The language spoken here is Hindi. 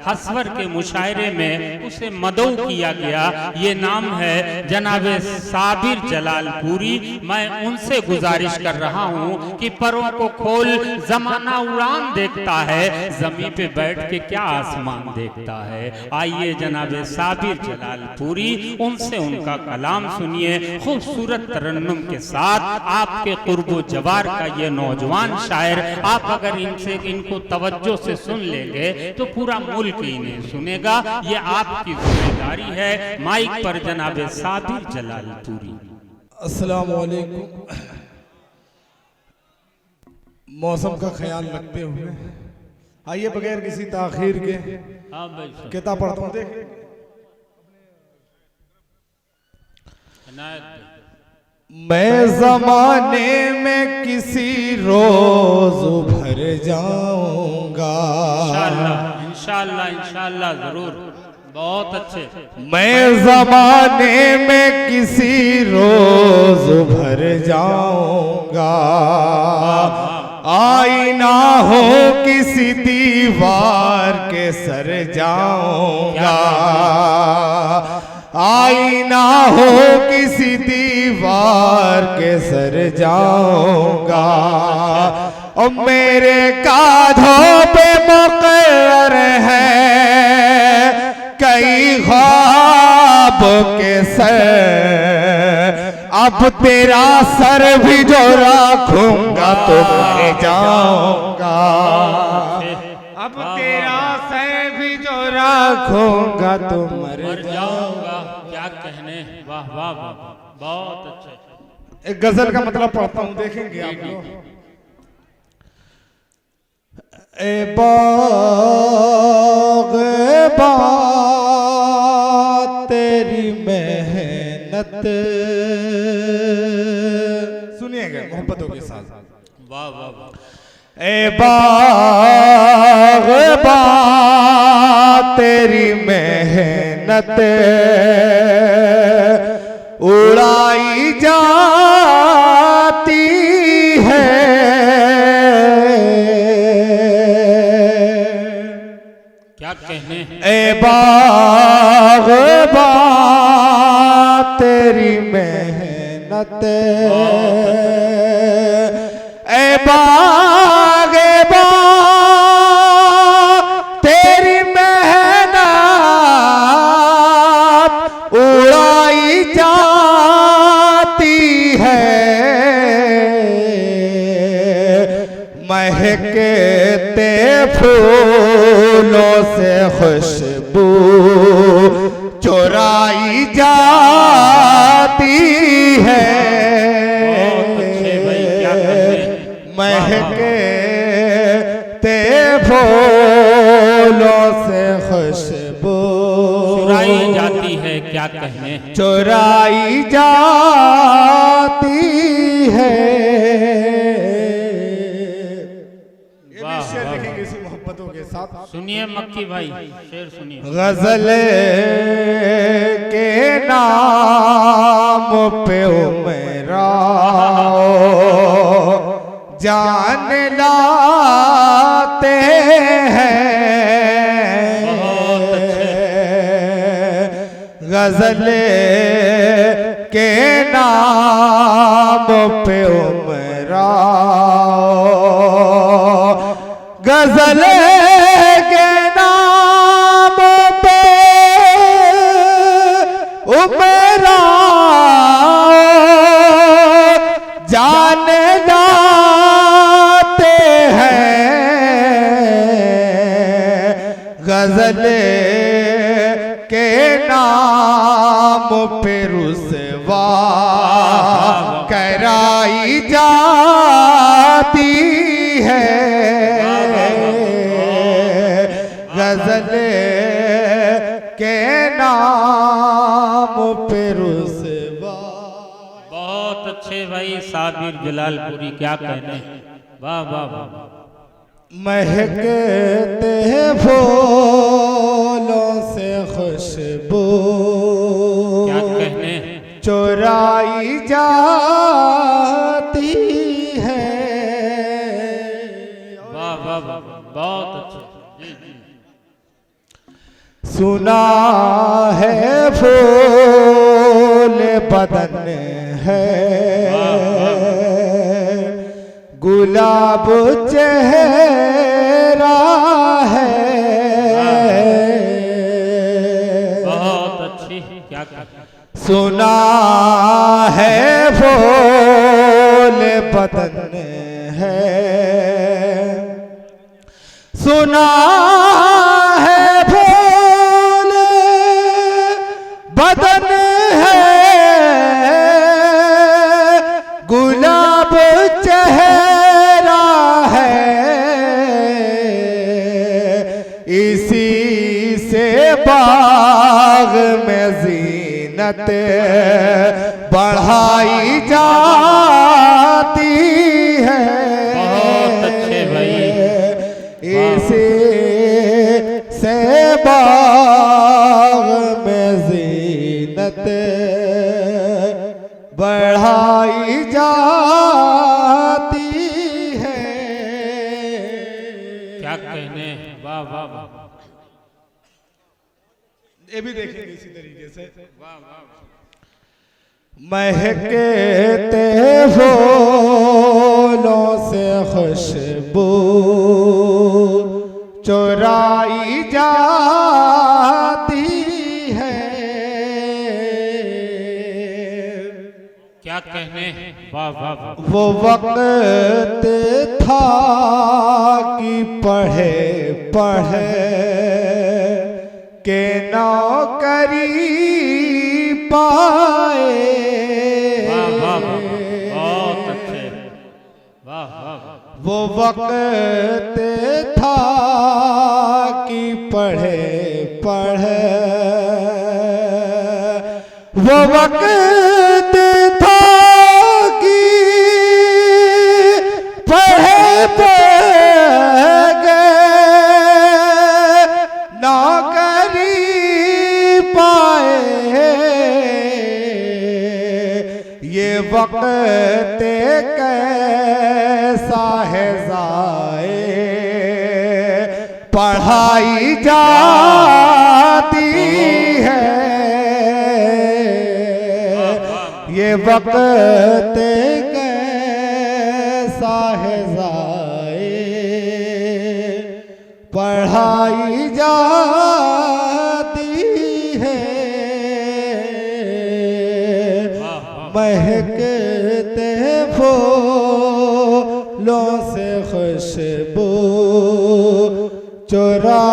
हस्वर के मुशायरे में उसे मदऊ किया गया। ये नाम है जनाबे साबिर जलालपुरी। मैं उनसे गुजारिश कर रहा हूँ कि परों को खोल, जमाना उड़ान देखता है, जमीन पे बैठ के क्या आसमान देखता है। आइए जनाबे साबिर जलालपुरी, उनसे उनका कलाम सुनिए खूबसूरत तरन्नुम के साथ। आपके कुर्बो जवार का ये नौजवान शायर, आप अगर इनको तवज्जो से सुन लेंगे तो पूरा मुल्क इन्हें सुनेगा। ये आपकी जिम्मेदारी है। माइक पर जनाबे साबिर जलालपुरी। अस्सलाम वालेकुम। मौसम का ख्याल रखते हुए आइए बगैर किसी ताखीर के किताब पढ़ता हूँ। देख मैं ज़माने में किसी रोज उभर जाऊंगा। इंशाअल्लाह इंशाअल्लाह जरूर, बहुत अच्छे। मैं ज़माने में किसी रोज उभर जाऊंगा। आईना हो किसी दीवार के सर जाऊंगा। आईना हो किसी दीवार के सर जाऊंगा। और मेरे कांधों पे मुक़र्रर है कई ख्वाब के सर। अब तेरा सर भी जो रखूंगा तो मर जाऊंगा। अब तेरा सर भी जो रखूंगा तो मर जाऊंगा। क्या कहने, वाह वाह वाह, बहुत अच्छे। एक गजल का मतलब पढ़ता हूं, देखेंगे आप लोग। ए बाग़ तेरी मेहनत, सुनिएगा मोहब्बतों के साथ। वाह वाह वाह। ए बाग़ तेरी मेहनत उड़ाई जाती है। क्या कहने। ए बाग़ तेरी मेहनत, ए बाग़ तेरी मेहनत उड़ाई जाती है। महकते फूलों से खुशबू चुराई जाती है। महकते फूलों से खुशबू चुराई जाती है। क्या कहने। चुराई जाती है। देखेंगे इसी मोहब्बतों के साथ। सुनिए मक्की भाई, शेर सुनिए। गजल के नाम पे मेरा जान लाते हैं। गजल के नाम पे मेरा, गजल के नाम पे मेरा जान लाते हैं। गजल के नाम पे रुसवा कराई जाती है। गजल के नाम पे रुसवा। बहुत अच्छे भाई साबिर जलालपुरी, क्या कहने। वाह वाह वाह। महकते फूलों से खुशबू क्या कहने। चुराई जाती है। वाह वाह वाह, बहुत अच्छे। जी जी। सुना है फूल बदन है, गुलाब चेहरा है। बहुत अच्छी, क्या सुना है फूल बदन है, सुना है फूल बदन है, गुलाब चेहरा है। इसी से बाग में ज़ीनत बढ़ाई जाती है। बहुत अच्छे भाई। इसी से बाग में ज़ीनत बढ़ाई जाती है। क्या कहने, वाह वाह वाह। ये भी देखेंगे इसी तरीके से। वाह वाह। महकते फूलों से खुशबू चुराई जाती है। क्या कहने, वाह वाह वाह। वो वक्त था कि पढ़े पढ़े के नौकरी पाए। वाह वाह वाह, बहुत अच्छे, वाह वाह। वो वक्त था कि पढ़े पढ़े, वो वक्त था कि पढ़े पढ़े नौकरी पाए। ये वक्त कैसा है ज़ाए पढ़ाई जाती है। ये वक्त कैसा है ज़ाए पढ़ाई जाती है। महकते फूलों से खुशबू चुरा